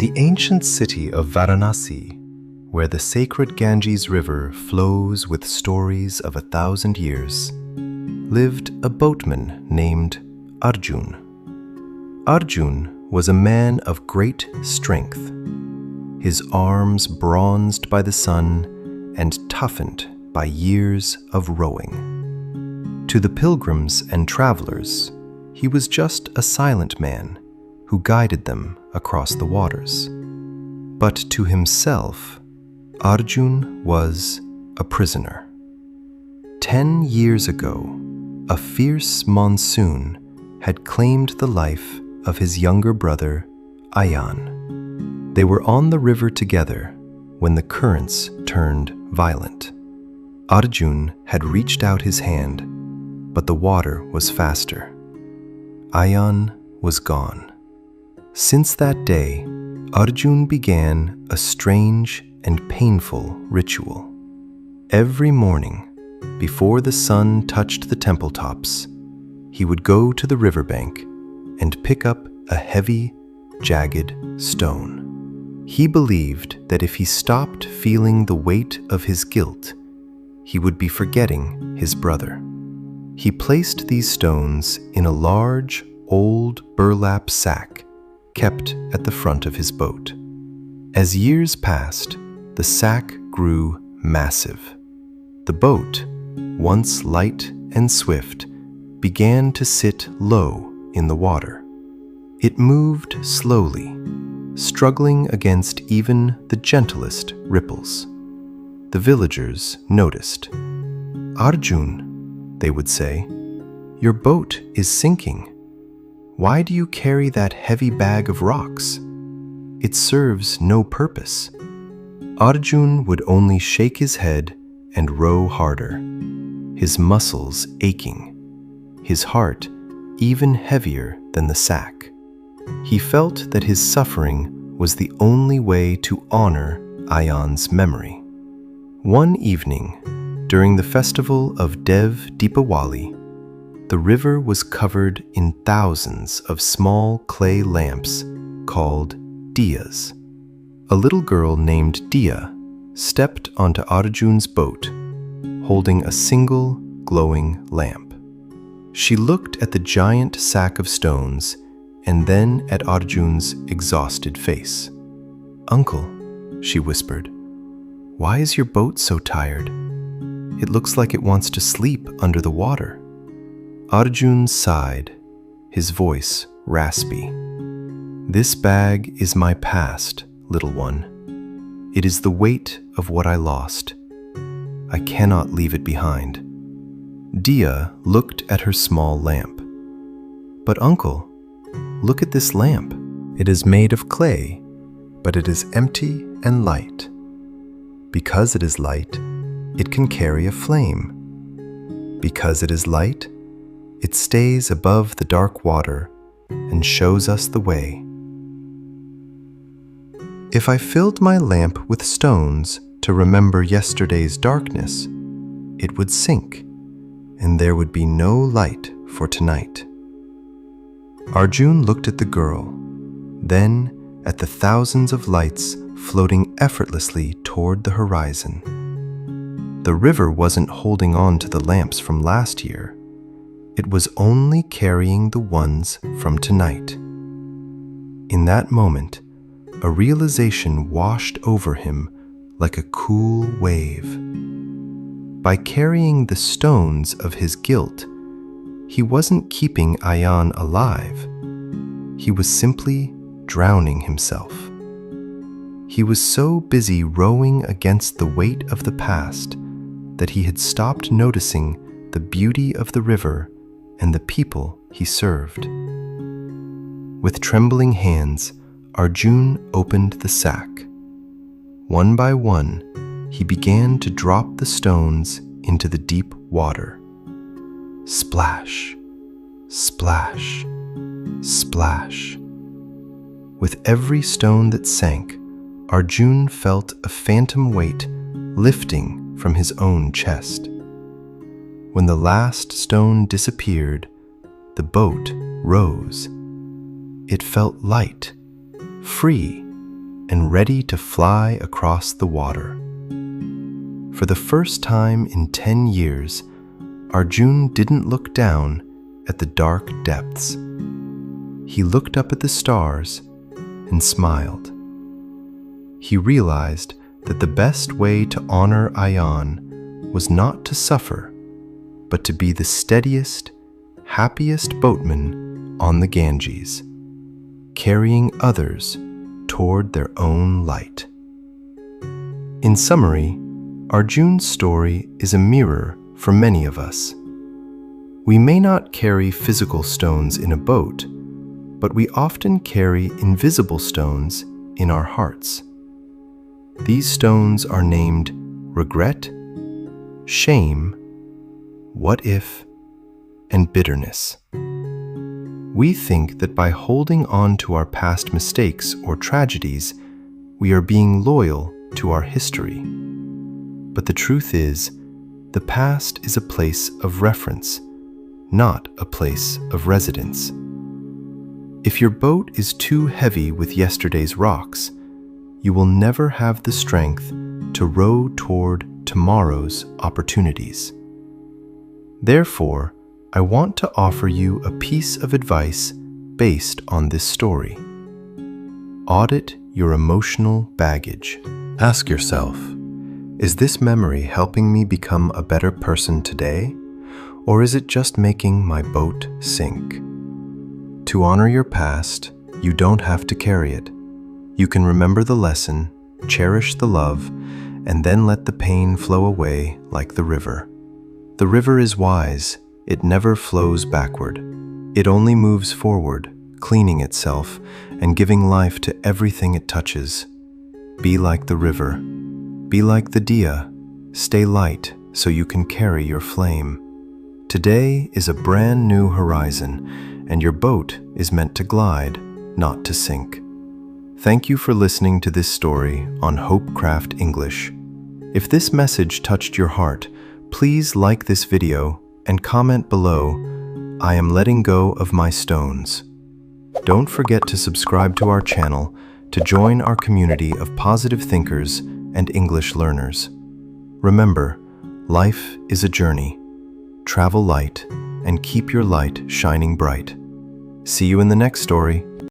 the ancient city of Varanasi, where the sacred Ganges River flows with stories of 1,000 years, lived a boatman named Arjun. Arjun was a man of great strength, his arms bronzed by the sun and toughened by years of rowing. To the pilgrims and travelers, he was just a silent man who guided them across the waters. But to himself, Arjun was a prisoner. 10 years ago, a fierce monsoon had claimed the life of his younger brother, Ayan. They were on the river together when the currents turned violent. Arjun had reached out his hand, but the water was faster. Ayan was gone. Since that day, Arjun began a strange and painful ritual. Every morning, before the sun touched the temple tops, he would go to the riverbank and pick up a heavy, jagged stone. He believed that if he stopped feeling the weight of his guilt, he would be forgetting his brother. He placed these stones in a large, old burlap sack kept at the front of his boat. As years passed, the sack grew massive. The boat, once light and swift, began to sit low in the water. It moved slowly, struggling against even the gentlest ripples. The villagers noticed. "Arjun," they would say, "your boat is sinking. Why do you carry that heavy bag of rocks? It serves no purpose." Arjun would only shake his head and row harder, his muscles aching, his heart even heavier than the sack. He felt that his suffering was the only way to honor Ayan's memory. One evening, during the festival of Dev Deepawali, the river was covered in thousands of small clay lamps called diyas. A little girl named Diya stepped onto Arjun's boat, holding a single glowing lamp. She looked at the giant sack of stones and then at Arjun's exhausted face. "Uncle," she whispered, "why is your boat so tired? It looks like it wants to sleep under the water." Arjun sighed, his voice raspy. "This bag is my past, little one. It is the weight of what I lost. I cannot leave it behind." Diya looked at her small lamp. "But uncle, look at this lamp. It is made of clay, but it is empty and light. Because it is light, it can carry a flame. Because it is light, it stays above the dark water and shows us the way. If I filled my lamp with stones to remember yesterday's darkness, it would sink, and there would be no light for tonight." Arjun looked at the girl, then at the thousands of lights floating effortlessly toward the horizon. The river wasn't holding on to the lamps from last year. It was only carrying the ones from tonight. In that moment, a realization washed over him like a cool wave. By carrying the stones of his guilt, he wasn't keeping Ayan alive. He was simply drowning himself. He was so busy rowing against the weight of the past that he had stopped noticing the beauty of the river and the people he served. With trembling hands, Arjun opened the sack. One by one, he began to drop the stones into the deep water. Splash, splash, splash. With every stone that sank, Arjun felt a phantom weight lifting from his own chest. When the last stone disappeared, the boat rose. It felt light, free, and ready to fly across the water. For the first time in 10 years, Arjun didn't look down at the dark depths. He looked up at the stars and smiled. He realized that the best way to honor Ayan was not to suffer, but to be the steadiest, happiest boatman on the Ganges, carrying others toward their own light. In summary, Arjun's story is a mirror for many of us. We may not carry physical stones in a boat, but we often carry invisible stones in our hearts. These stones are named regret, shame, what if, and bitterness. We think that by holding on to our past mistakes or tragedies, we are being loyal to our history. But the truth is, the past is a place of reference, not a place of residence. If your boat is too heavy with yesterday's rocks, you will never have the strength to row toward tomorrow's opportunities. Therefore, I want to offer you a piece of advice based on this story. Audit your emotional baggage. Ask yourself, is this memory helping me become a better person today, or is it just making my boat sink? To honor your past, you don't have to carry it. You can remember the lesson, cherish the love, and then let the pain flow away like the river. The river is wise. It never flows backward. It only moves forward, cleaning itself and giving life to everything it touches. Be like the river. Be like the diya. Stay light so you can carry your flame. Today is a brand new horizon, and your boat is meant to glide, not to sink. Thank you for listening to this story on Hopecraft English. If this message touched your heart, please like this video and comment below, "I am letting go of my stones." Don't forget to subscribe to our channel to join our community of positive thinkers and English learners. Remember, life is a journey. Travel light and keep your light shining bright. See you in the next story.